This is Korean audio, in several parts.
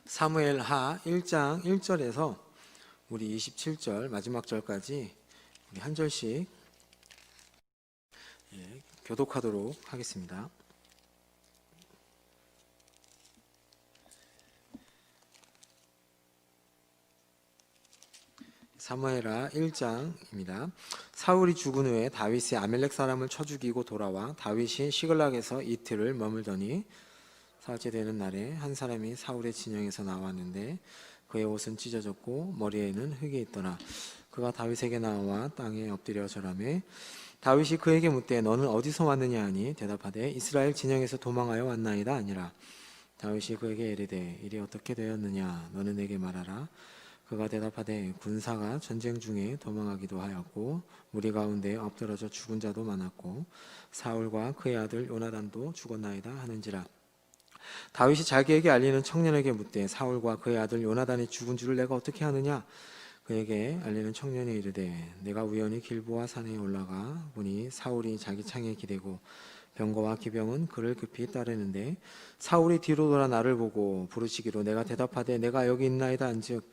사무엘하 1장 1절에서 우리 27절 마지막 절까지 우리 한 절씩 교독하도록 하겠습니다. 사무엘하 1장입니다. 사울이 죽은 후에 다윗이 아멜렉 사람을 쳐 죽이고 돌아와 다윗이 시글락에서 이틀을 머물더니 사흘째 되는 날에 한 사람이 사울의 진영에서 나왔는데 그의 옷은 찢어졌고 머리에는 흙이 있더라. 그가 다윗에게 나와 땅에 엎드려 절하매 다윗이 그에게 묻되 너는 어디서 왔느냐 하니 대답하되 이스라엘 진영에서 도망하여 왔나이다 아니라. 다윗이 그에게 이르되 일이 어떻게 되었느냐 너는 내게 말하라. 그가 대답하되 군사가 전쟁 중에 도망하기도 하였고 무리 가운데 엎드러져 죽은 자도 많았고 사울과 그의 아들 요나단도 죽었나이다 하는지라. 다윗이 자기에게 알리는 청년에게 묻되 사울과 그의 아들 요나단이 죽은 줄을 내가 어떻게 아느냐. 그에게 알리는 청년이 이르되 내가 우연히 길보아 산에 올라가 보니 사울이 자기 창에 기대고 병거와 기병은 그를 급히 따르는데 사울이 뒤로 돌아 나를 보고 부르시기로 내가 대답하되 내가 여기 있나이다 한즉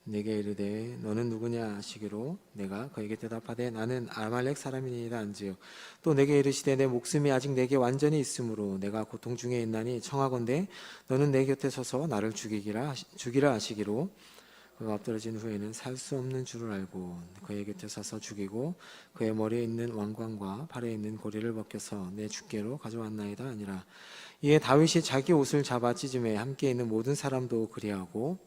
내게 이르되 너는 누구냐 하시기로 내가 그에게 대답하되 나는 아말렉 사람이니이다 한즉 또 내게 이르시되 내 목숨이 아직 내게 완전히 있으므로 내가 고통 중에 있나니 청하건대 너는 내 곁에 서서 나를 죽이라 하시기로 그가 엎드러진 후에는 살 수 없는 줄을 알고 그의 곁에 서서 죽이고 그의 머리에 있는 왕관과 팔에 있는 고리를 벗겨서 내 주께로 가져왔나이다 아니라. 이에 다윗이 자기 옷을 잡아 찢음에 함께 있는 모든 사람도 그리하고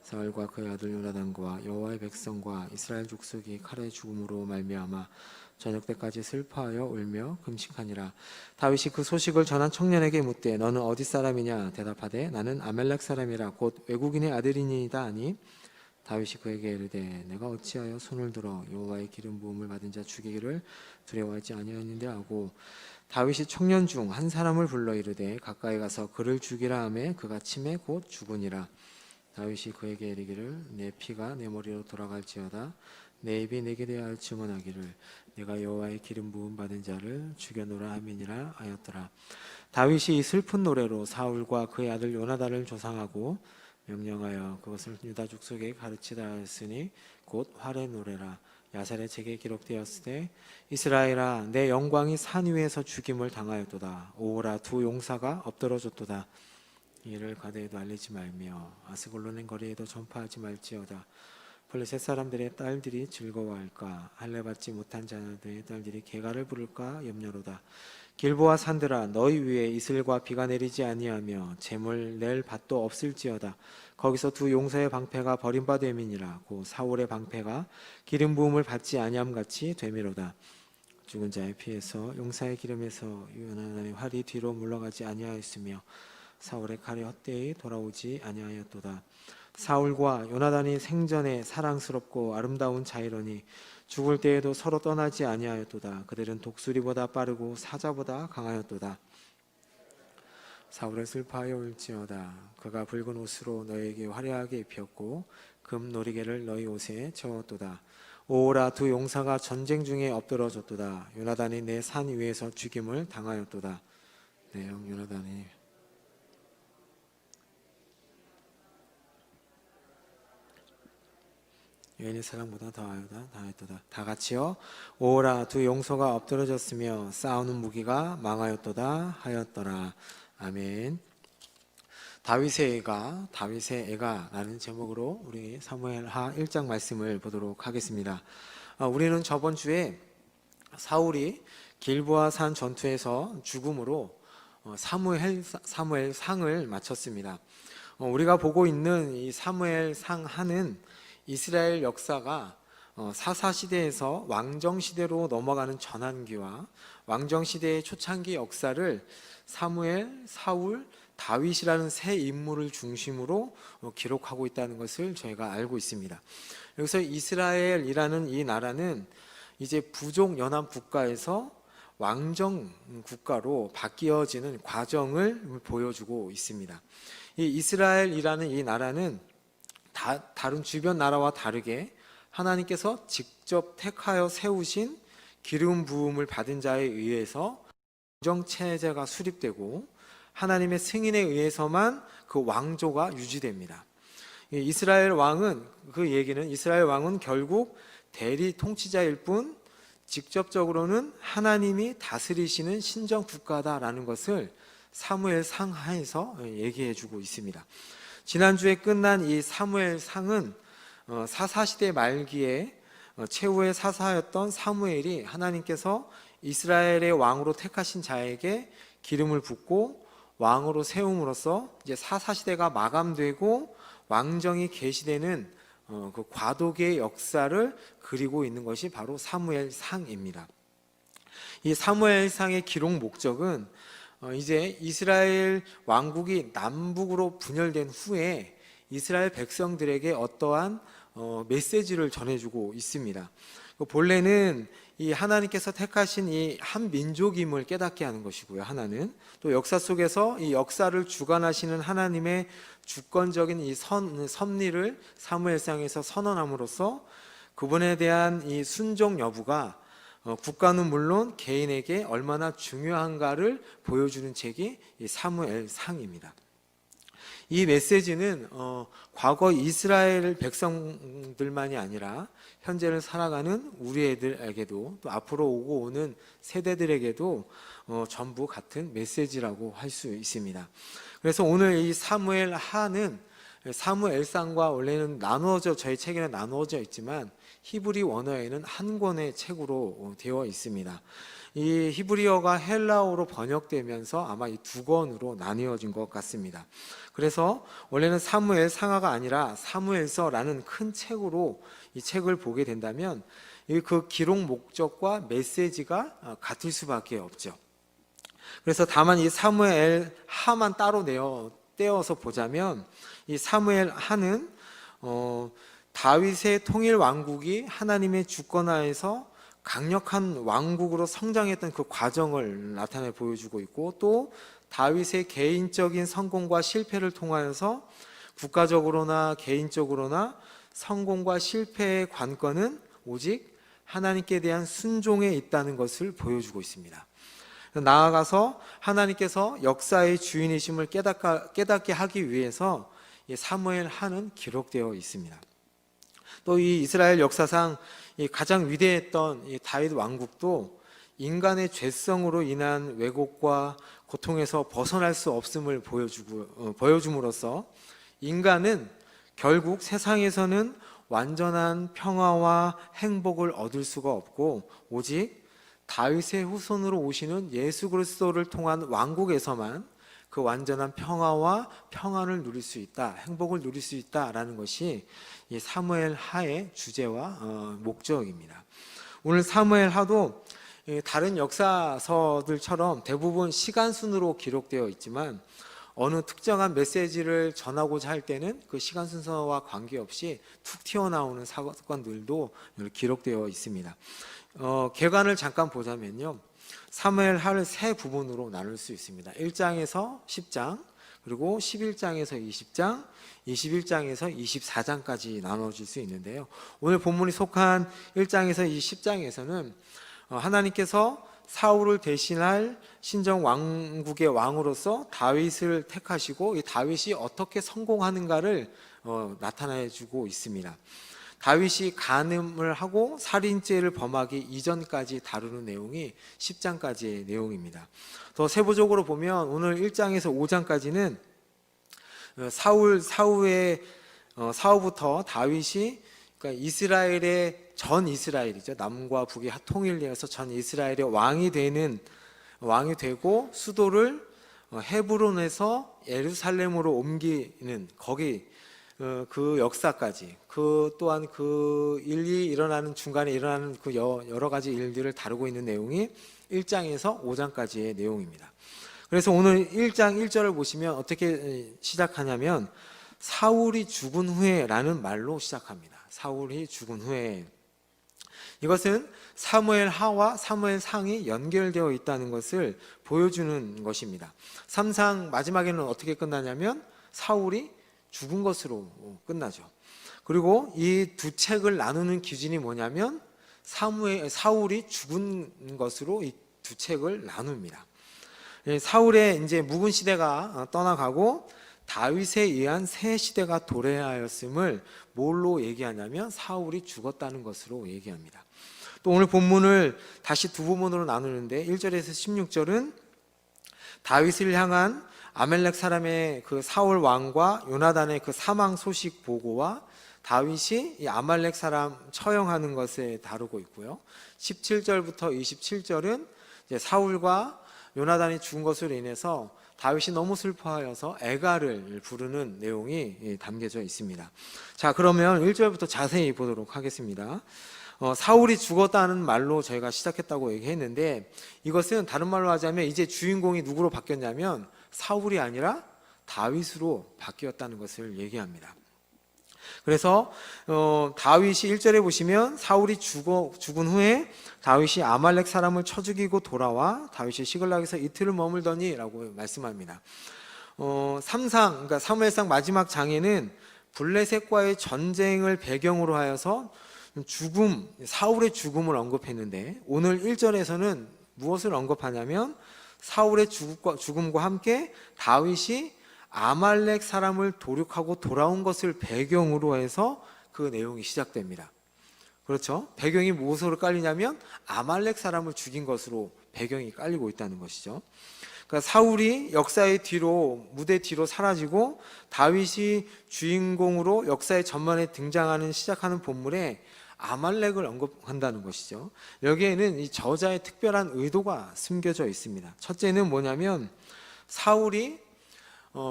사울과 그의 아들 요나단과 여호와의 백성과 이스라엘 족속이 칼에 죽음으로 말미암아 저녁 때까지 슬퍼하여 울며 금식하니라. 다윗이 그 소식을 전한 청년에게 묻되 너는 어디 사람이냐 대답하되 나는 아멜렉 사람이라 곧 외국인의 아들이니이다 하니 다윗이 그에게 이르되 내가 어찌하여 손을 들어 여호와의 기름 부음을 받은 자 죽이기를 두려워하지 아니하였는데 하고 다윗이 청년 중 한 사람을 불러 이르되 가까이 가서 그를 죽이라 하매 그가 침에 곧 죽으니라. 다윗이 그에게 이르기를 내 피가 내 머리로 돌아갈지어다 내 입이 내게 대하여 증언하기를 내가 여호와의 기름 부음 받은 자를 죽여노라 함이니라 하였더라. 다윗이 이 슬픈 노래로 사울과 그의 아들 요나단을 조상하고 명령하여 그것을 유다 족속에 가르치다 하였으니 곧 활의 노래라. 야살의 책에 기록되었으되 이스라엘아 내 영광이 산 위에서 죽임을 당하였도다. 오호라 두 용사가 엎드러졌도다. 이를 가드에도 알리지 말며 아스골론의 거리에도 전파하지 말지어다. 블레셋 사람들의 딸들이 즐거워할까 할례받지 못한 자들의 딸들이 개가를 부를까 염려로다. 길보아 산들아 너희 위에 이슬과 비가 내리지 아니하며 재물 낼 밭도 없을지어다. 거기서 두 용사의 방패가 버림받음이니라. 고 사울의 방패가 기름 부음을 받지 아니함같이 되미로다. 죽은 자의 피에서 용사의 기름에서 요나단의 활이 뒤로 물러가지 아니하였으며 사울의 칼이 헛되이 돌아오지 아니하였도다. 사울과 요나단이 생전에 사랑스럽고 아름다운 자이러니 죽을 때에도 서로 떠나지 아니하였도다. 그들은 독수리보다 빠르고 사자보다 강하였도다. 사울을 슬퍼하여 울지어다. 그가 붉은 옷으로 너에게 화려하게 입혔고 금 놀이개를 너희 옷에 채웠도다. 오호라 두 용사가 전쟁 중에 엎드러졌도다. 요나단이 내 산 위에서 죽임을 당하였도다. 내 형 요나단이 여인의 사랑보다 더하였도다. 다 같이요. 오라 두 용서가 엎드러졌으며 싸우는 무기가 망하였도다 하였더라. 아멘. 다윗의 애가 라는 제목으로 우리 사무엘하 1장 말씀을 보도록 하겠습니다. 우리는 저번 주에 사울이 길보아 산 전투에서 죽음으로 사무엘 상을 마쳤습니다. 우리가 보고 있는 이 사무엘 상 하는 이스라엘 역사가 사사시대에서 왕정시대로 넘어가는 전환기와 왕정시대의 초창기 역사를 사무엘, 사울, 다윗이라는 세 인물을 중심으로 기록하고 있다는 것을 저희가 알고 있습니다. 여기서 이스라엘이라는 이 나라는 이제 부족 연합 국가에서 왕정 국가로 바뀌어지는 과정을 보여주고 있습니다. 이 이스라엘이라는 이 나라는 다른 주변 나라와 다르게 하나님께서 직접 택하여 세우신 기름 부음을 받은 자에 의해서 왕정체제가 수립되고 하나님의 승인에 의해서만 그 왕조가 유지됩니다. 이스라엘 왕은, 그 얘기는 이스라엘 왕은 결국 대리 통치자일 뿐 직접적으로는 하나님이 다스리시는 신정 국가다라는 것을 사무엘 상하에서 얘기해 주고 있습니다. 지난주에 끝난 이 사무엘 상은 사사시대 말기에 최후의 사사였던 사무엘이 하나님께서 이스라엘의 왕으로 택하신 자에게 기름을 붓고 왕으로 세움으로써 이제 사사시대가 마감되고 왕정이 계시되는 그 과도기의 역사를 그리고 있는 것이 바로 사무엘상입니다. 이 사무엘상의 기록 목적은 이제 이스라엘 왕국이 남북으로 분열된 후에 이스라엘 백성들에게 어떠한 메시지를 전해주고 있습니다. 본래는 이 하나님께서 택하신 이 한 민족임을 깨닫게 하는 것이고요. 하나는 또 역사 속에서 이 역사를 주관하시는 하나님의 주권적인 이 섭리를 사무엘상에서 선언함으로써 그분에 대한 이 순종 여부가 국가는 물론 개인에게 얼마나 중요한가를 보여주는 책이 이 사무엘상입니다. 이 메시지는 과거 이스라엘 백성들만이 아니라 현재를 살아가는 우리 애들에게도 또 앞으로 오고 오는 세대들에게도 전부 같은 메시지라고 할 수 있습니다. 그래서 오늘 이 사무엘 하는 사무엘상과 원래는 저희 책에는 나누어져 있지만 히브리 원어에는 한 권의 책으로 되어 있습니다. 이 히브리어가 헬라어로 번역되면서 아마 이 두 권으로 나뉘어진 것 같습니다. 그래서 원래는 사무엘 상하가 아니라 사무엘서라는 큰 책으로 이 책을 보게 된다면 그 기록 목적과 메시지가 같을 수밖에 없죠. 그래서 다만 이 사무엘 하만 따로 떼어서 보자면 이 사무엘 하는 다윗의 통일 왕국이 하나님의 주권하에서 강력한 왕국으로 성장했던 그 과정을 나타내 보여주고 있고, 또 다윗의 개인적인 성공과 실패를 통하여서 국가적으로나 개인적으로나 성공과 실패의 관건은 오직 하나님께 대한 순종에 있다는 것을 보여주고 있습니다. 나아가서 하나님께서 역사의 주인이심을 깨닫게 하기 위해서 사무엘 하는 기록되어 있습니다. 또 이 이스라엘 역사상 가장 위대했던 이 다윗 왕국도 인간의 죄성으로 인한 왜곡과 고통에서 벗어날 수 없음을 보여줌으로써 인간은 결국 세상에서는 완전한 평화와 행복을 얻을 수가 없고 오직 다윗의 후손으로 오시는 예수 그리스도를 통한 왕국에서만 그 완전한 평화와 평안을 누릴 수 있다, 행복을 누릴 수 있다라는 것이 이 사무엘 하의 주제와 목적입니다. 오늘 사무엘 하도 다른 역사서들처럼 대부분 시간 순으로 기록되어 있지만 어느 특정한 메시지를 전하고자 할 때는 그 시간 순서와 관계없이 툭 튀어나오는 사건들도 기록되어 있습니다. 개관을 잠깐 보자면요, 사무엘 하를 세 부분으로 나눌 수 있습니다. 1장에서 10장, 그리고 11장에서 20장, 21장에서 24장까지 나눠질 수 있는데요, 오늘 본문이 속한 1장에서 10장에서는 하나님께서 사울을 대신할 신정 왕국의 왕으로서 다윗을 택하시고 이 다윗이 어떻게 성공하는가를 나타내 주고 있습니다. 다윗이 간음을 하고 살인죄를 범하기 이전까지 다루는 내용이 10장까지의 내용입니다. 더 세부적으로 보면 오늘 1장에서 5장까지는 사울부터 다윗이, 그러니까 이스라엘의 전 이스라엘이죠, 남과 북이 통일되어서 전 이스라엘의 왕이 되고 수도를 헤브론에서 예루살렘으로 옮기는 거기 그 역사까지, 그 또한 그 일이 일어나는 중간에 일어나는 그 여러 가지 일들을 다루고 있는 내용이 1장에서 5장까지의 내용입니다. 그래서 오늘 1장 1절을 보시면 어떻게 시작하냐면 사울이 죽은 후에라는 말로 시작합니다. 사울이 죽은 후에. 이것은 사무엘 하와 사무엘 상이 연결되어 있다는 것을 보여주는 것입니다. 3장 마지막에는 어떻게 끝나냐면 사울이 죽은 것으로 끝나죠. 그리고 이 두 책을 나누는 기준이 뭐냐면 사울이 죽은 것으로 이 두 책을 나눕니다. 사울의 이제 묵은 시대가 떠나가고 다윗에 의한 새 시대가 도래하였음을 뭘로 얘기하냐면 사울이 죽었다는 것으로 얘기합니다. 또 오늘 본문을 다시 두 부분으로 나누는데 1절에서 16절은 다윗을 향한 아멜렉 사람의 그 사울 왕과 요나단의 그 사망 소식 보고와 다윗이 이 아말렉 사람 처형하는 것에 다루고 있고요. 17절부터 27절은 이제 사울과 요나단이 죽은 것으로 인해서 다윗이 너무 슬퍼하여서 애가를 부르는 내용이 담겨져 있습니다. 자, 그러면 1절부터 자세히 보도록 하겠습니다. 사울이 죽었다는 말로 저희가 시작했다고 얘기했는데, 이것은 다른 말로 하자면 이제 주인공이 누구로 바뀌었냐면 사울이 아니라 다윗으로 바뀌었다는 것을 얘기합니다. 그래서 다윗이 1절에 보시면 사울이 죽은 후에 다윗이 아말렉 사람을 쳐 죽이고 돌아와 다윗이 시글락에서 이틀을 머물더니 라고 말씀합니다. 그러니까 사무엘상 마지막 장에는 블레셋과의 전쟁을 배경으로 하여서 사울의 죽음을 언급했는데, 오늘 1절에서는 무엇을 언급하냐면 사울의 죽음과 함께 다윗이 아말렉 사람을 도륙하고 돌아온 것을 배경으로 해서 그 내용이 시작됩니다. 그렇죠? 배경이 무엇으로 깔리냐면 아말렉 사람을 죽인 것으로 배경이 깔리고 있다는 것이죠. 그러니까 사울이 역사의 뒤로, 무대 뒤로 사라지고 다윗이 주인공으로 역사의 전면에 시작하는 본문에 아말렉을 언급한다는 것이죠. 여기에는 이 저자의 특별한 의도가 숨겨져 있습니다. 첫째는 뭐냐면 사울이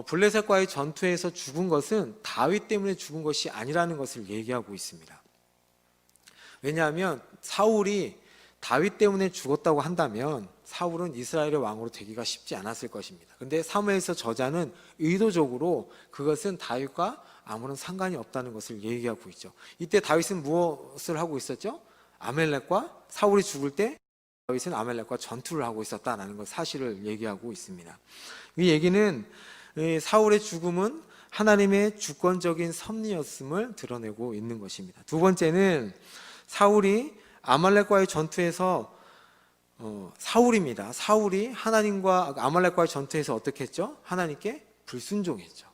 블레셋과의 전투에서 죽은 것은 다윗 때문에 죽은 것이 아니라는 것을 얘기하고 있습니다. 왜냐하면 사울이 다윗 때문에 죽었다고 한다면 사울은 이스라엘의 왕으로 되기가 쉽지 않았을 것입니다. 그런데 사무엘서 저자는 의도적으로 그것은 다윗과 아무런 상관이 없다는 것을 얘기하고 있죠. 이때 다윗은 무엇을 하고 있었죠? 사울이 죽을 때 다윗은 아멜렉과 전투를 하고 있었다는 것, 사실을 얘기하고 있습니다. 이 얘기는 사울의 죽음은 하나님의 주권적인 섭리였음을 드러내고 있는 것입니다. 두 번째는 사울이 아말렉과의 전투에서 사울이 하나님과 아말렉과의 전투에서 어떻게 했죠? 하나님께 불순종했죠.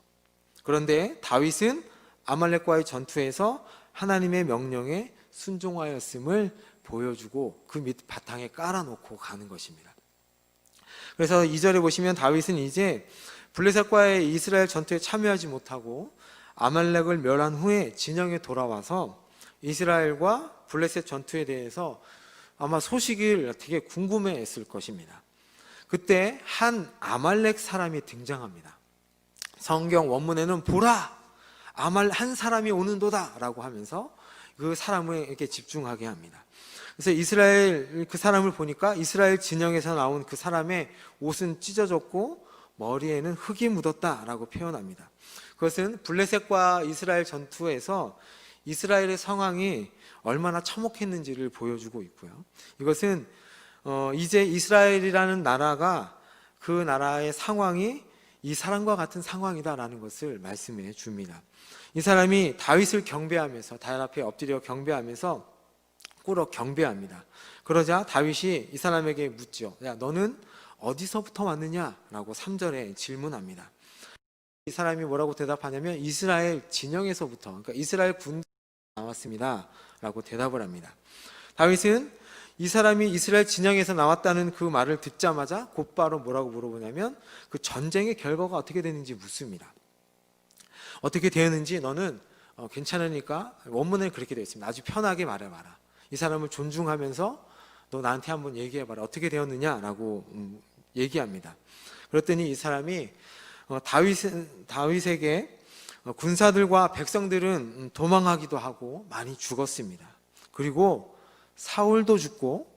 그런데 다윗은 아말렉과의 전투에서 하나님의 명령에 순종하였음을 보여주고 그 밑 바탕에 깔아놓고 가는 것입니다. 그래서 2절에 보시면 다윗은 이제 블레셋과의 이스라엘 전투에 참여하지 못하고 아말렉을 멸한 후에 진영에 돌아와서 이스라엘과 블레셋 전투에 대해서 아마 소식을 되게 궁금해했을 것입니다. 그때 한 아말렉 사람이 등장합니다. 성경 원문에는 보라! 한 사람이 오는도다! 라고 하면서 그 사람에게 집중하게 합니다. 그래서 그 사람을 보니까 이스라엘 진영에서 나온 그 사람의 옷은 찢어졌고 머리에는 흙이 묻었다라고 표현합니다. 그것은 블레셋과 이스라엘 전투에서 이스라엘의 상황이 얼마나 참혹했는지를 보여주고 있고요. 이것은 이제 이스라엘이라는 나라가 그 나라의 상황이 이 사람과 같은 상황이다라는 것을 말씀해 줍니다. 이 사람이 다윗을 경배하면서 다윗 앞에 엎드려 경배하면서 꾸러 경배합니다. 그러자 다윗이 이 사람에게 묻죠. 야, 너는 어디서부터 왔느냐라고 3절에 질문합니다. 이 사람이 뭐라고 대답하냐면 이스라엘 진영에서부터, 그러니까 이스라엘 군대 나왔습니다 라고 대답을 합니다. 다윗은 이 사람이 이스라엘 진영에서 나왔다는 그 말을 듣자마자 곧바로 뭐라고 물어보냐면 그 전쟁의 결과가 어떻게 되는지 묻습니다. 어떻게 되었는지 너는 괜찮으니까, 원문에 그렇게 되어 있습니다. 아주 편하게 말해봐라. 이 사람을 존중하면서 너 나한테 한번 얘기해봐라. 어떻게 되었느냐라고 얘기합니다. 그랬더니 이 사람이 다윗에게 군사들과 백성들은 도망하기도 하고 많이 죽었습니다. 그리고 사울도 죽고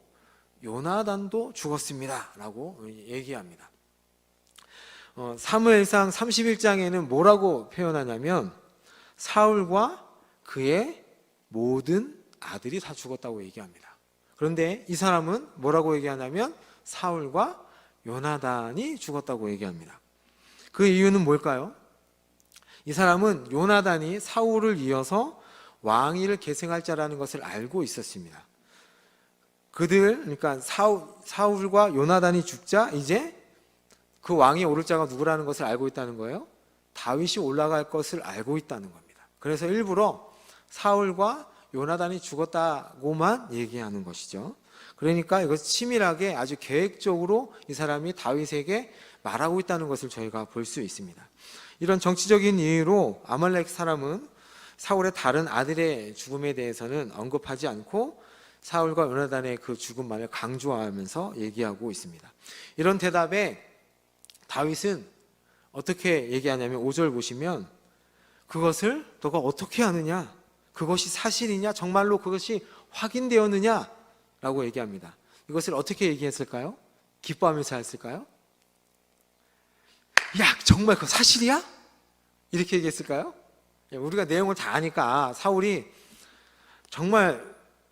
요나단도 죽었습니다 라고 얘기합니다. 사무엘상 31장에는 뭐라고 표현하냐면 사울과 그의 모든 아들이 다 죽었다고 얘기합니다. 그런데 이 사람은 뭐라고 얘기하냐면 사울과 요나단이 죽었다고 얘기합니다. 그 이유는 뭘까요? 이 사람은 요나단이 사울을 이어서 왕위를 계승할 자라는 것을 알고 있었습니다. 그러니까 사울과 요나단이 죽자 이제 그 왕이 오를 자가 누구라는 것을 알고 있다는 거예요. 다윗이 올라갈 것을 알고 있다는 겁니다. 그래서 일부러 사울과 요나단이 죽었다고만 얘기하는 것이죠. 그러니까 이것을 치밀하게 아주 계획적으로 이 사람이 다윗에게 말하고 있다는 것을 저희가 볼 수 있습니다. 이런 정치적인 이유로 아말렉 사람은 사울의 다른 아들의 죽음에 대해서는 언급하지 않고 사울과 요나단의 그 죽음만을 강조하면서 얘기하고 있습니다. 이런 대답에 다윗은 어떻게 얘기하냐면 5절 보시면 그것을 너가 어떻게 아느냐? 그것이 사실이냐? 정말로 그것이 확인되었느냐? 라고 얘기합니다. 이것을 어떻게 얘기했을까요? 기뻐하면서 했을까요? 야, 정말 그거 사실이야? 이렇게 얘기했을까요? 우리가 내용을 다 아니까 사울이 정말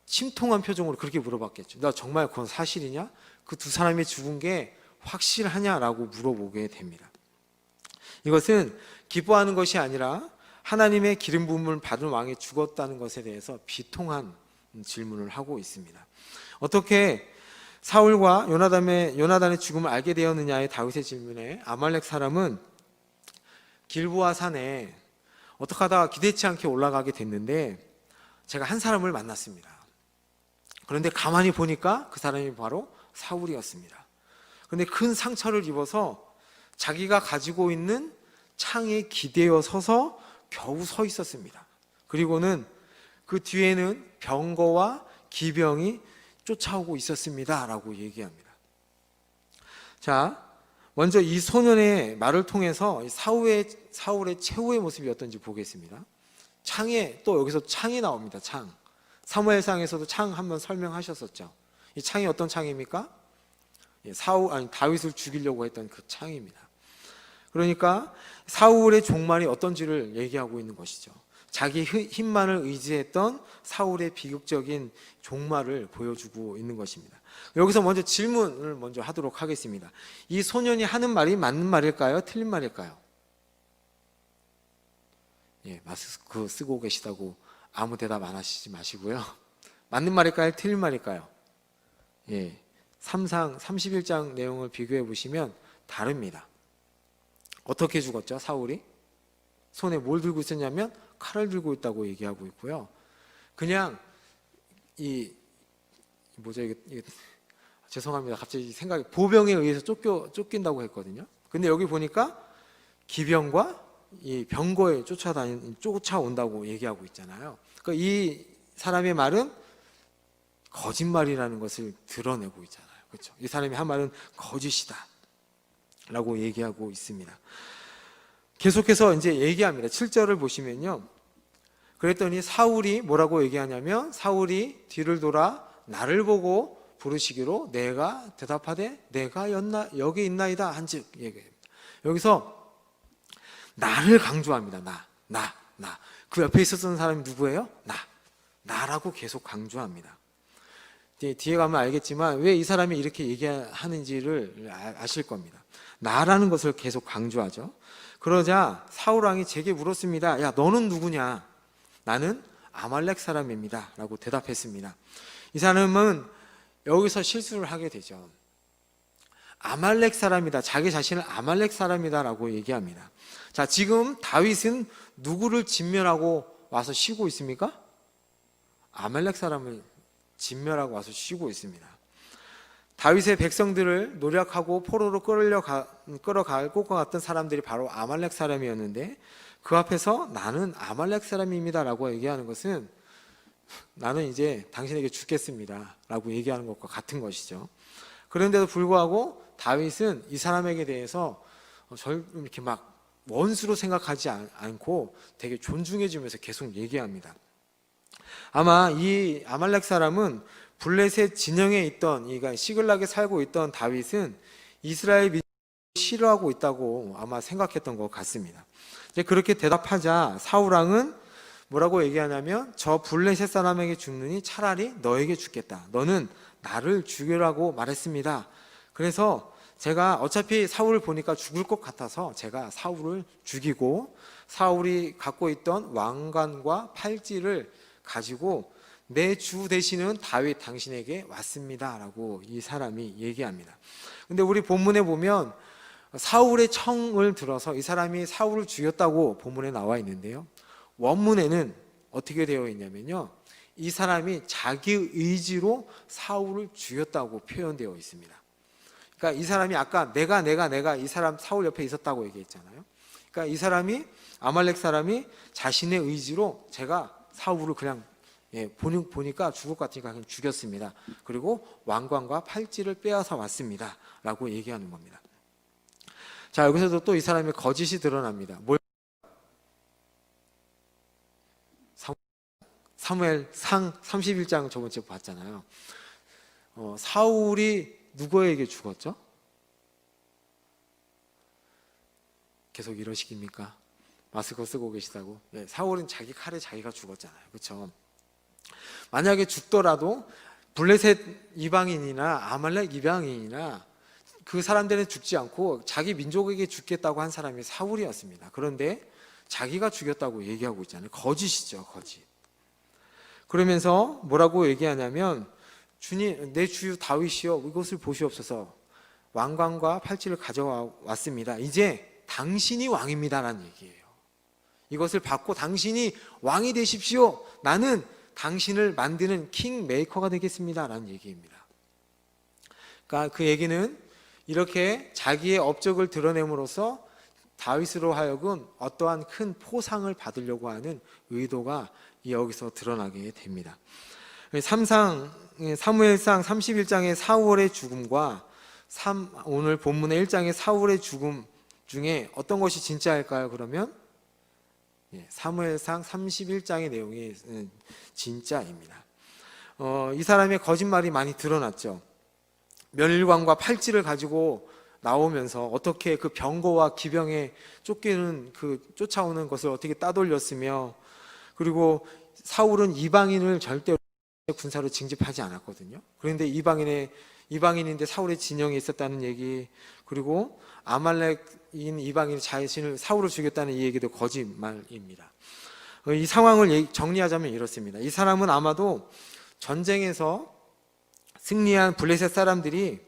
심통한 표정으로 그렇게 물어봤겠죠. 너 정말 그건 사실이냐? 그 두 사람이 죽은 게 확실하냐라고 물어보게 됩니다. 이것은 기뻐하는 것이 아니라 하나님의 기름 부음을 받은 왕이 죽었다는 것에 대해서 비통한 질문을 하고 있습니다. 어떻게 사울과 요나단의 죽음을 알게 되었느냐의 다윗의 질문에 아말렉 사람은 길보아 산에 어떻게 하다가 기대치 않게 올라가게 됐는데 제가 한 사람을 만났습니다. 그런데 가만히 보니까 그 사람이 바로 사울이었습니다. 그런데 큰 상처를 입어서 자기가 가지고 있는 창에 기대어 서서 겨우 서 있었습니다. 그리고는 그 뒤에는 병거와 기병이 쫓아오고 있었습니다 라고 얘기합니다. 자, 먼저 이 소년의 말을 통해서 사울의 최후의 모습이 어떤지 보겠습니다. 창에, 또 여기서 창이 나옵니다. 창. 사무엘상에서도 창 한번 설명하셨었죠. 이 창이 어떤 창입니까? 다윗을 죽이려고 했던 그 창입니다. 그러니까 사울의 종말이 어떤지를 얘기하고 있는 것이죠. 자기 힘만을 의지했던 사울의 비극적인 종말을 보여주고 있는 것입니다. 여기서 먼저 질문을 먼저 하도록 하겠습니다. 이 소년이 하는 말이 맞는 말일까요? 틀린 말일까요? 마스크 쓰고 계시다고 아무 대답 안 하시지 마시고요. 맞는 말일까요? 틀린 말일까요? 31장 내용을 비교해 보시면 다릅니다. 어떻게 죽었죠? 사울이 손에 뭘 들고 있었냐면 칼을 들고 있다고 얘기하고 있고요. 그냥 죄송합니다. 갑자기 보병에 의해서 쫓긴다고 했거든요. 근데 여기 보니까 기병과 이 병거에 쫓아온다고 얘기하고 있잖아요. 그러니까 이 사람의 말은 거짓말이라는 것을 드러내고 있잖아요. 그렇죠? 이 사람이 한 말은 거짓이다 라고 얘기하고 있습니다. 계속해서 이제 얘기합니다. 7절을 보시면요. 그랬더니 사울이 뭐라고 얘기하냐면 사울이 뒤를 돌아 나를 보고 부르시기로 내가 대답하되 내가 여기 있나이다 한즉 얘기합니다. 여기서 나를 강조합니다. 나. 그 옆에 있었던 사람이 누구예요? 나라고 계속 강조합니다. 뒤에 가면 알겠지만 왜 이 사람이 이렇게 얘기하는지를 아실 겁니다. 나라는 것을 계속 강조하죠. 그러자 사울왕이 제게 물었습니다. 야, 너는 누구냐? 나는 아말렉 사람입니다 라고 대답했습니다. 이 사람은 여기서 실수를 하게 되죠. 아말렉 사람이다, 자기 자신을 아말렉 사람이다 라고 얘기합니다. 자, 지금 다윗은 누구를 진멸하고 와서 쉬고 있습니까? 아말렉 사람을 진멸하고 와서 쉬고 있습니다. 다윗의 백성들을 노력하고 포로로 끌어갈 것 같던 사람들이 바로 아말렉 사람이었는데 그 앞에서 나는 아말렉 사람입니다 라고 얘기하는 것은 나는 이제 당신에게 죽겠습니다 라고 얘기하는 것과 같은 것이죠. 그런데도 불구하고 다윗은 이 사람에게 대해서 절 이렇게 막 원수로 생각하지 않고 되게 존중해주면서 계속 얘기합니다. 아마 이 아말렉 사람은 블레셋 진영에 있던, 그러니까 시글락에 살고 있던 다윗은 이스라엘 민족을 싫어하고 있다고 아마 생각했던 것 같습니다. 이제 그렇게 대답하자 사울왕은 뭐라고 얘기하냐면 저 블레셋 사람에게 죽느니 차라리 너에게 죽겠다. 너는 나를 죽여라고 말했습니다. 그래서 제가 어차피 사울을 보니까 죽을 것 같아서 제가 사울을 죽이고 사울이 갖고 있던 왕관과 팔찌를 가지고 내 주 되시는 다윗 당신에게 왔습니다 라고 이 사람이 얘기합니다. 근데 우리 본문에 보면 사울의 청을 들어서 이 사람이 사울을 죽였다고 본문에 나와 있는데요. 원문에는 어떻게 되어 있냐면요, 이 사람이 자기 의지로 사울을 죽였다고 표현되어 있습니다. 그러니까 이 사람이 아까 내가 이 사람 사울 옆에 있었다고 얘기했잖아요. 그러니까 이 사람이, 아말렉 사람이 자신의 의지로 제가 사울을 그냥 보니까 죽을 것 같으니까 그냥 죽였습니다. 그리고 왕관과 팔찌를 빼앗아 왔습니다 라고 얘기하는 겁니다. 자, 여기서도 또 이 사람의 거짓이 드러납니다. 사무엘상 31장 저번주에 봤잖아요. 사울이 누구에게 죽었죠? 계속 이러시깁니까? 마스크 쓰고 계시다고? 네, 사울은 자기 칼에 자기가 죽었잖아요. 그렇죠? 만약에 죽더라도 블레셋 이방인이나 아말렉 이방인이나 그 사람들은 죽지 않고 자기 민족에게 죽겠다고 한 사람이 사울이었습니다. 그런데 자기가 죽였다고 얘기하고 있잖아요. 거짓이죠, 거짓. 그러면서 뭐라고 얘기하냐면, 주님, 내 주유 다윗이여 이것을 보시옵소서. 왕관과 팔찌를 가져왔습니다. 이제 당신이 왕입니다라는 얘기예요. 이것을 받고 당신이 왕이 되십시오. 나는 당신을 만드는 킹 메이커가 되겠습니다라는 얘기입니다. 그러니까 그 얘기는 이렇게 자기의 업적을 드러냄으로써 다윗으로 하여금 어떠한 큰 포상을 받으려고 하는 의도가 여기서 드러나게 됩니다. 사무엘상 31장의 사울의 죽음과 오늘 본문의 1장의 사울의 죽음 중에 어떤 것이 진짜일까요? 그러면 사무엘상 31장의 내용이 진짜입니다. 이 사람의 거짓말이 많이 드러났죠. 멸관과 팔찌를 가지고 나오면서 어떻게 그 병거와 기병에 쫓아오는 것을 어떻게 따돌렸으며, 그리고 사울은 이방인을 절대로 군사로 징집하지 않았거든요. 그런데 이방인인데 사울의 진영에 있었다는 얘기, 그리고 아말렉인 이방인 자신을 사울을 죽였다는 이 얘기도 거짓말입니다. 이 상황을 정리하자면 이렇습니다. 이 사람은 아마도 전쟁에서 승리한 블레셋 사람들이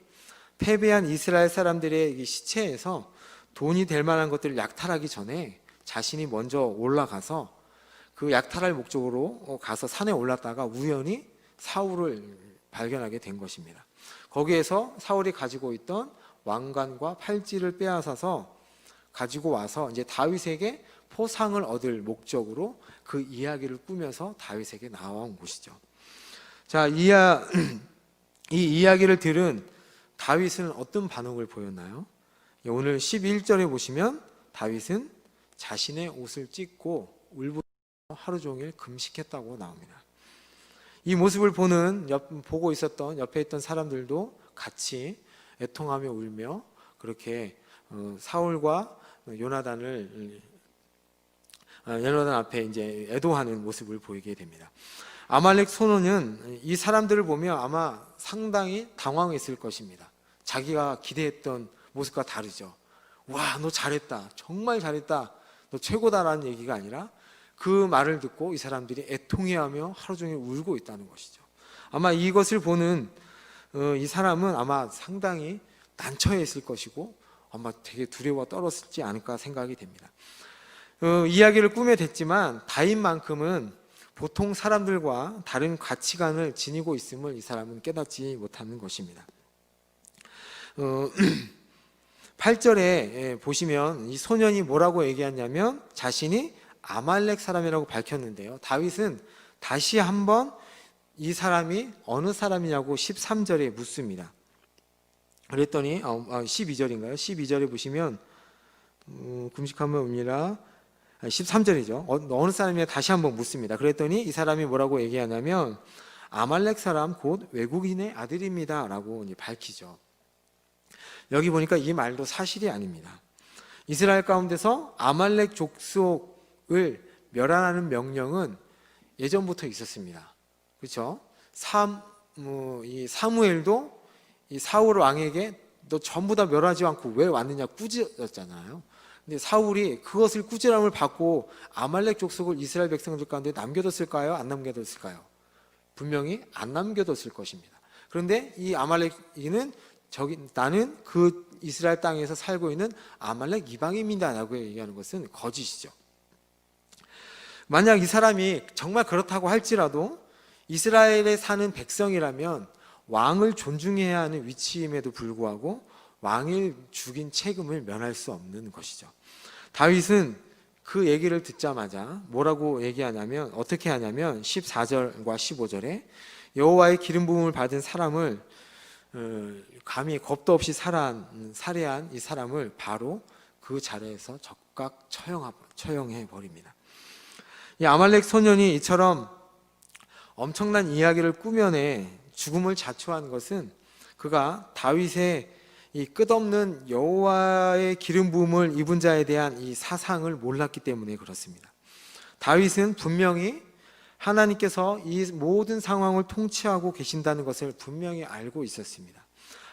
패배한 이스라엘 사람들의 시체에서 돈이 될 만한 것들을 약탈하기 전에 자신이 먼저 올라가서 그 약탈할 목적으로 가서 산에 올랐다가 우연히 사울을 발견하게 된 것입니다. 거기에서 사울이 가지고 있던 왕관과 팔찌를 빼앗아서 가지고 와서 이제 다윗에게 포상을 얻을 목적으로 그 이야기를 꾸며서 다윗에게 나와온 곳이죠. 자, 이 이야기를 들은 다윗은 어떤 반응을 보였나요? 오늘 11절에 보시면 다윗은 자신의 옷을 찢고 울부짖어 하루 종일 금식했다고 나옵니다. 이 모습을 보고 있었던 옆에 있던 사람들도 같이 애통하며 울며 그렇게 사울과 요나단 앞에 이제 애도하는 모습을 보이게 됩니다. 아말렉 소년은 이 사람들을 보며 아마 상당히 당황했을 것입니다. 자기가 기대했던 모습과 다르죠. 와, 너 잘했다. 정말 잘했다. 너 최고다라는 얘기가 아니라 그 말을 듣고 이 사람들이 애통해하며 하루 종일 울고 있다는 것이죠. 아마 이것을 보는 이 사람은 아마 상당히 난처했을 것이고 아마 되게 두려워 떨었지 않을까 생각이 됩니다. 이야기를 꾸며댔지만 다윗만큼은 보통 사람들과 다른 가치관을 지니고 있음을 이 사람은 깨닫지 못하는 것입니다. 8절에 보시면 이 소년이 뭐라고 얘기하냐면 자신이 아말렉 사람이라고 밝혔는데요. 다윗은 다시 한번 이 사람이 어느 사람이냐고 13절에 묻습니다. 그랬더니 12절인가요? 12절에 보시면 금식하면 옵니다. 13절이죠. 어느 사람이냐 다시 한번 묻습니다. 그랬더니 이 사람이 뭐라고 얘기하냐면 아말렉 사람 곧 외국인의 아들입니다 라고 밝히죠. 여기 보니까 이 말도 사실이 아닙니다. 이스라엘 가운데서 아말렉 족속을 멸하라는 명령은 예전부터 있었습니다. 그렇죠? 이 사무엘도 이 사울 왕에게 너 전부 다 멸하지 않고 왜 왔느냐 꾸짖었잖아요. 근데 사울이 그것을 꾸지람을 받고 아말렉 족속을 이스라엘 백성들 가운데 남겨뒀을까요? 안 남겨뒀을까요? 분명히 안 남겨뒀을 것입니다. 그런데 이 아말렉인은 나는 그 이스라엘 땅에서 살고 있는 아말렉 이방인이다라고 얘기하는 것은 거짓이죠. 만약 이 사람이 정말 그렇다고 할지라도 이스라엘에 사는 백성이라면 왕을 존중해야 하는 위치임에도 불구하고 왕을 죽인 책임을 면할 수 없는 것이죠. 다윗은 그 얘기를 듣자마자 뭐라고 얘기하냐면, 어떻게 하냐면 14절과 15절에 여호와의 기름 부음을 받은 사람을 감히 겁도 없이 살해한 이 사람을 바로 그 자리에서 적각 처형해 버립니다. 이 아말렉 소년이 이처럼 엄청난 이야기를 꾸며내 죽음을 자초한 것은 그가 다윗의 이 끝없는 여호와의 기름 부음을 입은 자에 대한 이 사상을 몰랐기 때문에 그렇습니다. 다윗은 분명히 하나님께서 이 모든 상황을 통치하고 계신다는 것을 분명히 알고 있었습니다.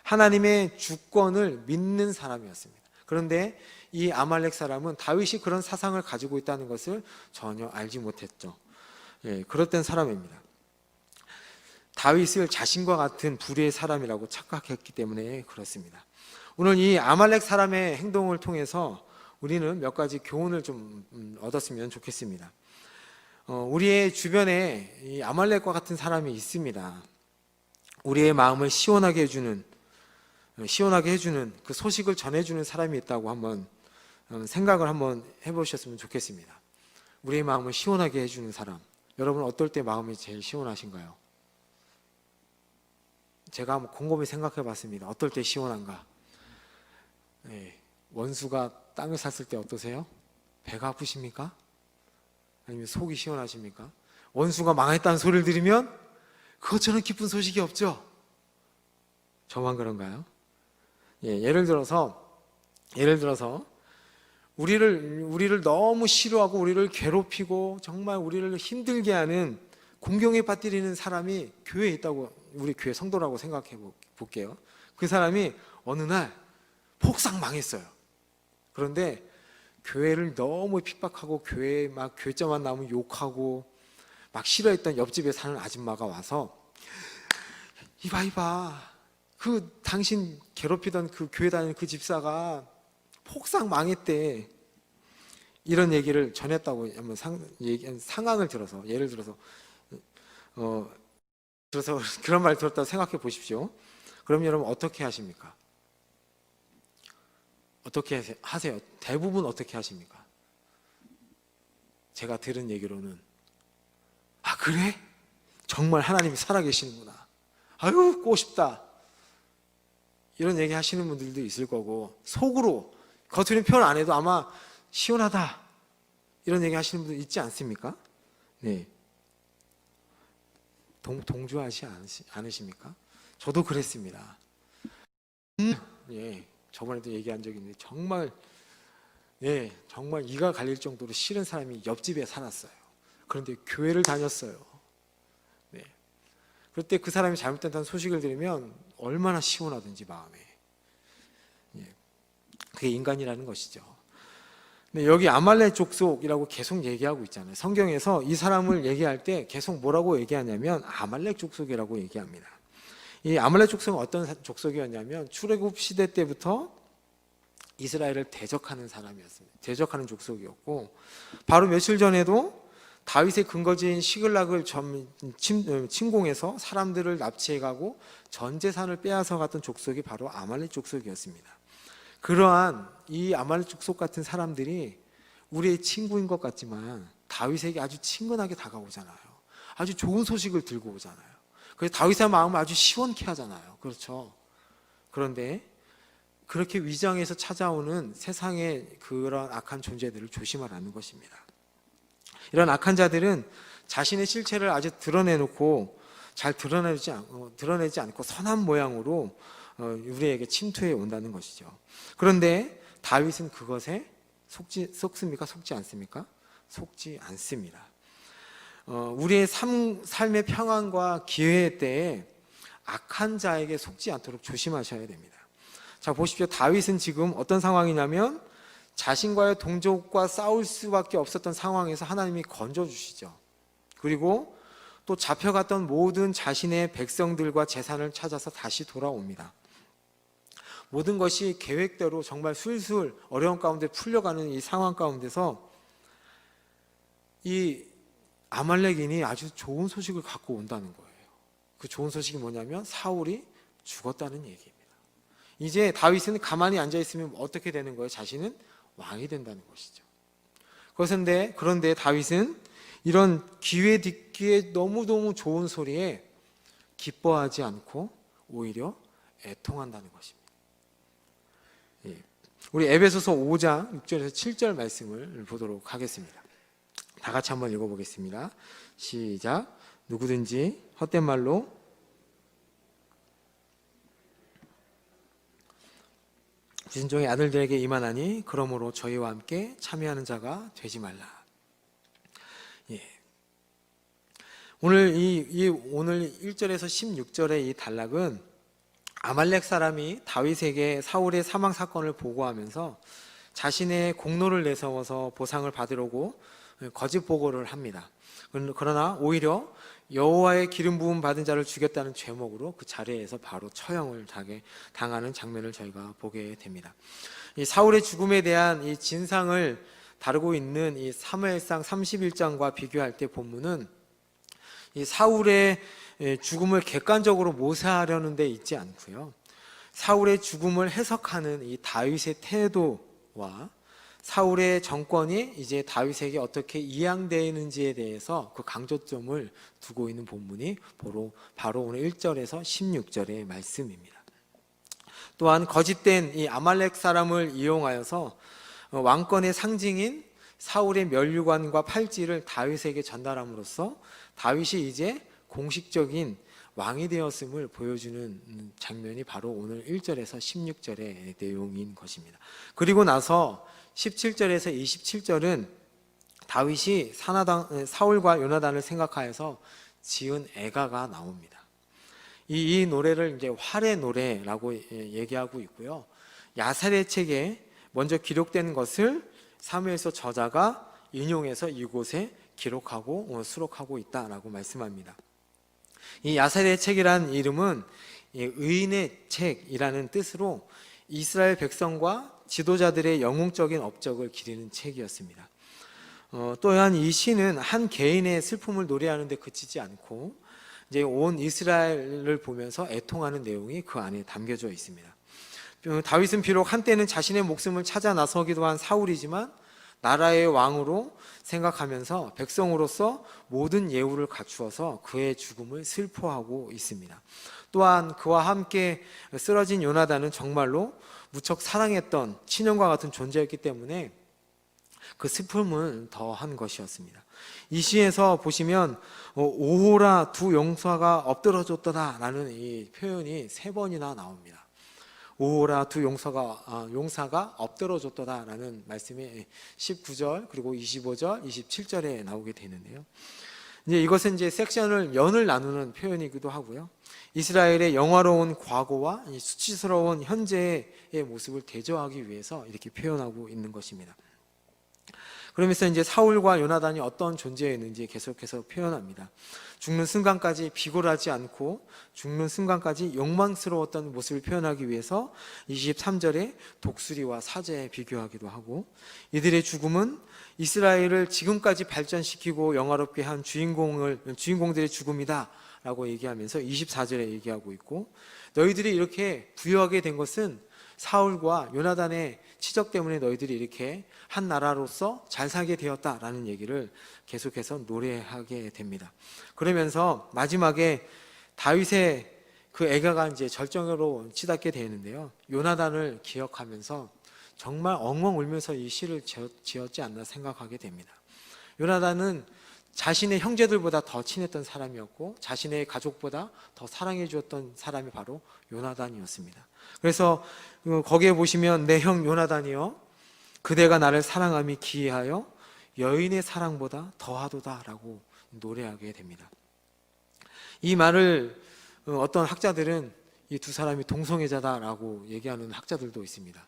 하나님의 주권을 믿는 사람이었습니다. 그런데 이 아말렉 사람은 다윗이 그런 사상을 가지고 있다는 것을 전혀 알지 못했죠. 그렇던 사람입니다. 다윗을 자신과 같은 불의의 사람이라고 착각했기 때문에 그렇습니다. 오늘 이 아말렉 사람의 행동을 통해서 우리는 몇 가지 교훈을 좀 얻었으면 좋겠습니다. 우리의 주변에 이 아말렉과 같은 사람이 있습니다. 우리의 마음을 시원하게 해주는 그 소식을 전해주는 사람이 있다고 한번 생각을 한번 해보셨으면 좋겠습니다. 우리의 마음을 시원하게 해주는 사람, 여러분 어떨 때 마음이 제일 시원하신가요? 제가 한번 곰곰이 생각해 봤습니다. 어떨 때 시원한가? 원수가 땅을 샀을 때 어떠세요? 배가 아프십니까? 아니면 속이 시원하십니까? 원수가 망했다는 소리를 들으면 그것처럼 기쁜 소식이 없죠? 저만 그런가요? 예를 들어서 우리를 너무 싫어하고 우리를 괴롭히고 정말 우리를 힘들게 하는 공경에 빠뜨리는 사람이 교회에 있다고, 우리 교회 성도라고 생각해 볼게요. 그 사람이 어느 날 폭삭 망했어요. 그런데 교회를 너무 핍박하고 교회에 막 교회자만 나오면 욕하고 막 싫어했던 옆집에 사는 아줌마가 와서 이봐 그 당신 괴롭히던 그 교회 다니는 그 집사가 폭삭 망했대, 이런 얘기를 전했다고 한번 상황을 들어서, 예를 들어서 그런 말 들었다고 생각해 보십시오. 그럼 여러분 어떻게 하십니까? 어떻게 하세요? 대부분 어떻게 하십니까? 제가 들은 얘기로는 아 그래? 정말 하나님이 살아계시는구나, 아유 꼬쉽다, 이런 얘기 하시는 분들도 있을 거고, 속으로 겉으로는 표현 안 해도 아마 시원하다 이런 얘기 하시는 분들 있지 않습니까? 네. 동조하지 않으십니까? 저도 그랬습니다. 저번에도 얘기한 적이 있는데 정말 이가 갈릴 정도로 싫은 사람이 옆집에 살았어요. 그런데 교회를 다녔어요. 그럴 때 그 사람이 잘못된다는 소식을 들으면 얼마나 시원하든지 마음에. 그게 인간이라는 것이죠. 근데 여기 아말렉 족속이라고 계속 얘기하고 있잖아요. 성경에서 이 사람을 얘기할 때 계속 뭐라고 얘기하냐면 아말렉 족속이라고 얘기합니다. 이 아말렉 족속은 어떤 족속이었냐면 출애굽 시대 때부터 이스라엘을 대적하는 사람이었습니다. 대적하는 족속이었고, 바로 며칠 전에도 다윗의 근거지인 시글락을 침공해서 사람들을 납치해가고 전 재산을 빼앗아 갔던 족속이 바로 아말렉 족속이었습니다. 그러한 이 아말렉 족속 같은 사람들이 우리의 친구인 것 같지만 다윗에게 아주 친근하게 다가오잖아요. 아주 좋은 소식을 들고 오잖아요. 그래서 다윗의 마음을 아주 시원케 하잖아요. 그렇죠? 그런데 그렇게 위장해서 찾아오는 세상의 그런 악한 존재들을 조심하라는 것입니다. 이런 악한 자들은 자신의 실체를 아주 드러내놓고 잘 드러내지 않고 선한 모양으로 우리에게 침투해 온다는 것이죠. 그런데 다윗은 그것에 속습니까? 속지 않습니까? 속지 않습니다. 우리의 삶의 평안과 기회 때에 악한 자에게 속지 않도록 조심하셔야 됩니다. 자, 보십시오. 다윗은 지금 어떤 상황이냐면 자신과의 동족과 싸울 수밖에 없었던 상황에서 하나님이 건져주시죠. 그리고 또 잡혀갔던 모든 자신의 백성들과 재산을 찾아서 다시 돌아옵니다. 모든 것이 계획대로 정말 술술 어려운 가운데 풀려가는 이 상황 가운데서 이 아말렉인이 아주 좋은 소식을 갖고 온다는 거예요. 그 좋은 소식이 뭐냐면 사울이 죽었다는 얘기입니다. 이제 다윗은 가만히 앉아 있으면 어떻게 되는 거예요? 자신은 왕이 된다는 것이죠. 그런데 다윗은 이런 귀에 듣기에 너무너무 좋은 소리에 기뻐하지 않고 오히려 애통한다는 것입니다. 우리 에베소서 5장 6절에서 7절 말씀을 보도록 하겠습니다. 다 같이 한번 읽어보겠습니다. 시작. 누구든지 헛된 말로 진종의 아들들에게 임하나니 그러므로 저희와 함께 참여하는 자가 되지 말라. 오늘 오늘 1절에서 16절의 이 단락은 아말렉 사람이 다윗에게 사울의 사망 사건을 보고하면서 자신의 공로를 내세워서 보상을 받으려고 거짓 보고를 합니다. 그러나 오히려 여호와의 기름 부음 받은 자를 죽였다는 죄목으로 그 자리에서 바로 처형을 당하는 장면을 저희가 보게 됩니다. 이 사울의 죽음에 대한 이 진상을 다루고 있는 이 사무엘상 31장과 비교할 때 본문은 이 사울의 죽음을 객관적으로 모사하려는 데 있지 않고요. 사울의 죽음을 해석하는 이 다윗의 태도와 사울의 정권이 이제 다윗에게 어떻게 이양되는지에 대해서 그 강조점을 두고 있는 본문이 바로 오늘 1절에서 16절의 말씀입니다. 또한 거짓된 이 아말렉 사람을 이용하여서 왕권의 상징인 사울의 면류관과 팔찌를 다윗에게 전달함으로써 다윗이 이제 공식적인 왕이 되었음을 보여주는 장면이 바로 오늘 1절에서 16절의 내용인 것입니다. 그리고 나서 17절에서 27절은 다윗이 사울과 요나단을 생각하여서 지은 애가가 나옵니다. 이 노래를 이제 활의 노래라고 얘기하고 있고요. 야살의 책에 먼저 기록된 것을 사무엘서 저자가 인용해서 이곳에 기록하고 수록하고 있다라고 말씀합니다. 이 야살의 책이라는 이름은 의인의 책이라는 뜻으로 이스라엘 백성과 지도자들의 영웅적인 업적을 기리는 책이었습니다. 또한 이 시는 한 개인의 슬픔을 노래하는 데 그치지 않고 이제 온 이스라엘을 보면서 애통하는 내용이 그 안에 담겨져 있습니다. 다윗은 비록 한때는 자신의 목숨을 찾아 나서기도 한 사울이지만 나라의 왕으로 생각하면서 백성으로서 모든 예우를 갖추어서 그의 죽음을 슬퍼하고 있습니다. 또한 그와 함께 쓰러진 요나단은 정말로 무척 사랑했던 친형과 같은 존재였기 때문에 그 슬픔을 더한 것이었습니다. 이 시에서 보시면 오호라 두 용사가 엎드러졌더라라는 이 표현이 3번이나 나옵니다. 오호라 두 용사가 엎드러졌더라라는 말씀이 19절 그리고 25절 27절에 나오게 되는데요. 이제 이것은 이제 섹션을 연을 나누는 표현이기도 하고요. 이스라엘의 영화로운 과거와 수치스러운 현재의 모습을 대조하기 위해서 이렇게 표현하고 있는 것입니다. 그러면서 이제 사울과 요나단이 어떤 존재였는지 계속해서 표현합니다. 죽는 순간까지 비굴하지 않고 죽는 순간까지 욕망스러웠던 모습을 표현하기 위해서 23절에 독수리와 사자에 비교하기도 하고 이들의 죽음은 이스라엘을 지금까지 발전시키고 영화롭게 한 주인공들의 죽음이다 라고 얘기하면서 24절에 얘기하고 있고 너희들이 이렇게 부유하게 된 것은 사울과 요나단의 치적 때문에 너희들이 이렇게 한 나라로서 잘 살게 되었다라는 얘기를 계속해서 노래하게 됩니다. 그러면서 마지막에 다윗의 그 애가가 이제 절정으로 치닫게 되는데요. 요나단을 기억하면서 정말 엉엉 울면서 이 시를 지었지 않나 생각하게 됩니다. 요나단은 자신의 형제들보다 더 친했던 사람이었고 자신의 가족보다 더 사랑해 주었던 사람이 바로 요나단이었습니다. 그래서 거기에 보시면 내 형 요나단이여 그대가 나를 사랑함이 기이하여 여인의 사랑보다 더하도다라고 노래하게 됩니다. 이 말을 어떤 학자들은 이 두 사람이 동성애자다라고 얘기하는 학자들도 있습니다.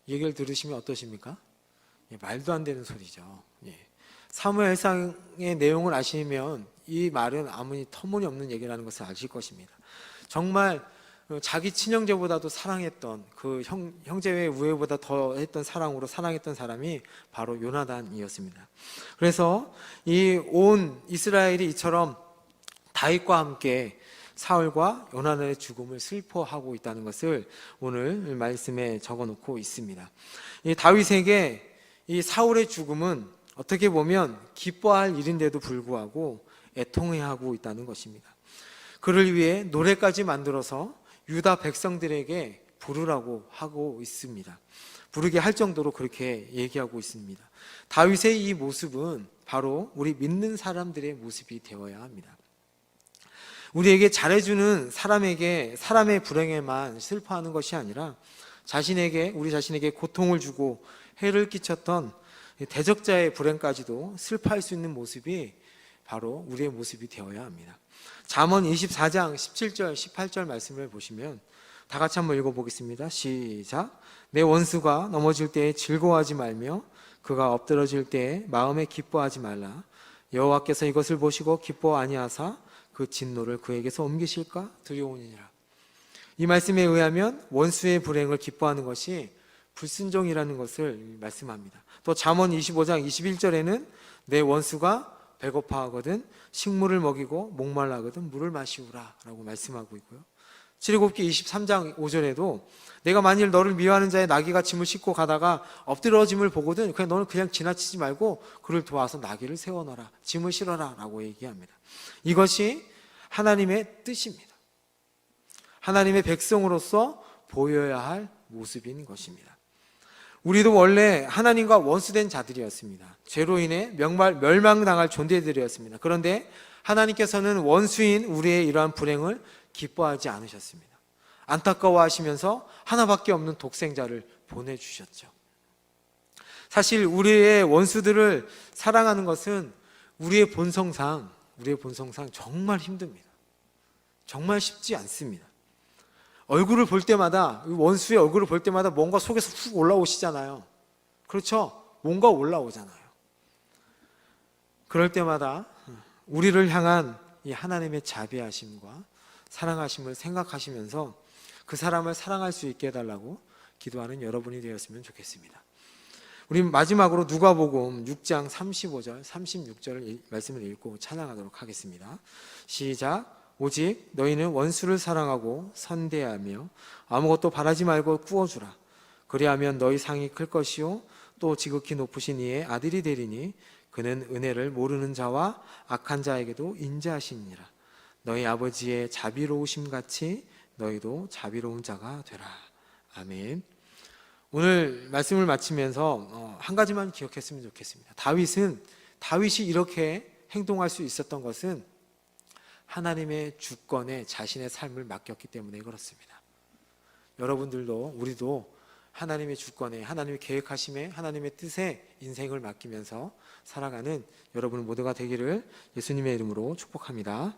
이 얘기를 들으시면 어떠십니까? 말도 안 되는 소리죠. 사무엘상의 내용을 아시면 이 말은 아무리 터무니없는 얘기라는 것을 아실 것입니다. 정말 자기 친형제보다도 사랑했던 그 형제의 우애보다 더했던 사랑으로 사랑했던 사람이 바로 요나단이었습니다. 그래서 이 온 이스라엘이 이처럼 다윗과 함께 사울과 요나단의 죽음을 슬퍼하고 있다는 것을 오늘 말씀에 적어놓고 있습니다. 이 다윗에게 이 사울의 죽음은 어떻게 보면 기뻐할 일인데도 불구하고 애통해하고 있다는 것입니다. 그를 위해 노래까지 만들어서 유다 백성들에게 부르라고 하고 있습니다. 부르게 할 정도로 그렇게 얘기하고 있습니다. 다윗의 이 모습은 바로 우리 믿는 사람들의 모습이 되어야 합니다. 우리에게 잘해주는 사람에게 사람의 불행에만 슬퍼하는 것이 아니라 우리 자신에게 고통을 주고 해를 끼쳤던 대적자의 불행까지도 슬퍼할 수 있는 모습이 바로 우리의 모습이 되어야 합니다. 잠언 24장 17절 18절 말씀을 보시면 다 같이 한번 읽어보겠습니다. 시작. 내 원수가 넘어질 때에 즐거워하지 말며 그가 엎드러질 때에 마음에 기뻐하지 말라. 여호와께서 이것을 보시고 기뻐 아니하사 그 진노를 그에게서 옮기실까 두려우니라. 이 말씀에 의하면 원수의 불행을 기뻐하는 것이 불순종이라는 것을 말씀합니다. 또 잠언 25장 21절에는 내 원수가 배고파하거든 식물을 먹이고 목말라하거든 물을 마시우라 라고 말씀하고 있고요. 출애굽기 23장 5절에도 내가 만일 너를 미워하는 자의 나귀가 짐을 싣고 가다가 엎드러짐을 보거든 너는 그냥 지나치지 말고 그를 도와서 나귀를 세워놔라, 짐을 실어라 라고 얘기합니다. 이것이 하나님의 뜻입니다. 하나님의 백성으로서 보여야 할 모습인 것입니다. 우리도 원래 하나님과 원수된 자들이었습니다. 죄로 인해 멸망당할 존재들이었습니다. 그런데 하나님께서는 원수인 우리의 이러한 불행을 기뻐하지 않으셨습니다. 안타까워하시면서 하나밖에 없는 독생자를 보내주셨죠. 사실 우리의 원수들을 사랑하는 것은 우리의 본성상 정말 힘듭니다. 정말 쉽지 않습니다. 얼굴을 볼 때마다, 원수의 얼굴을 볼 때마다 뭔가 속에서 훅 올라오시잖아요. 그렇죠? 뭔가 올라오잖아요. 그럴 때마다 우리를 향한 이 하나님의 자비하심과 사랑하심을 생각하시면서 그 사람을 사랑할 수 있게 해달라고 기도하는 여러분이 되었으면 좋겠습니다. 우리 마지막으로 누가복음 6장 35절, 36절 말씀을 읽고 찬양하도록 하겠습니다. 시작. 오직 너희는 원수를 사랑하고 선대하며 아무것도 바라지 말고 꾸어주라. 그리하면 너희 상이 클 것이요 또 지극히 높으신 이의 아들이 되리니 그는 은혜를 모르는 자와 악한 자에게도 인자하시니라. 너희 아버지의 자비로우심 같이 너희도 자비로운 자가 되라. 아멘. 오늘 말씀을 마치면서 한 가지만 기억했으면 좋겠습니다. 다윗이 이렇게 행동할 수 있었던 것은 하나님의 주권에 자신의 삶을 맡겼기 때문에 그렇습니다. 여러분들도 우리도 하나님의 주권에, 하나님의 계획하심에, 하나님의 뜻에 인생을 맡기면서 살아가는 여러분 모두가 되기를 예수님의 이름으로 축복합니다.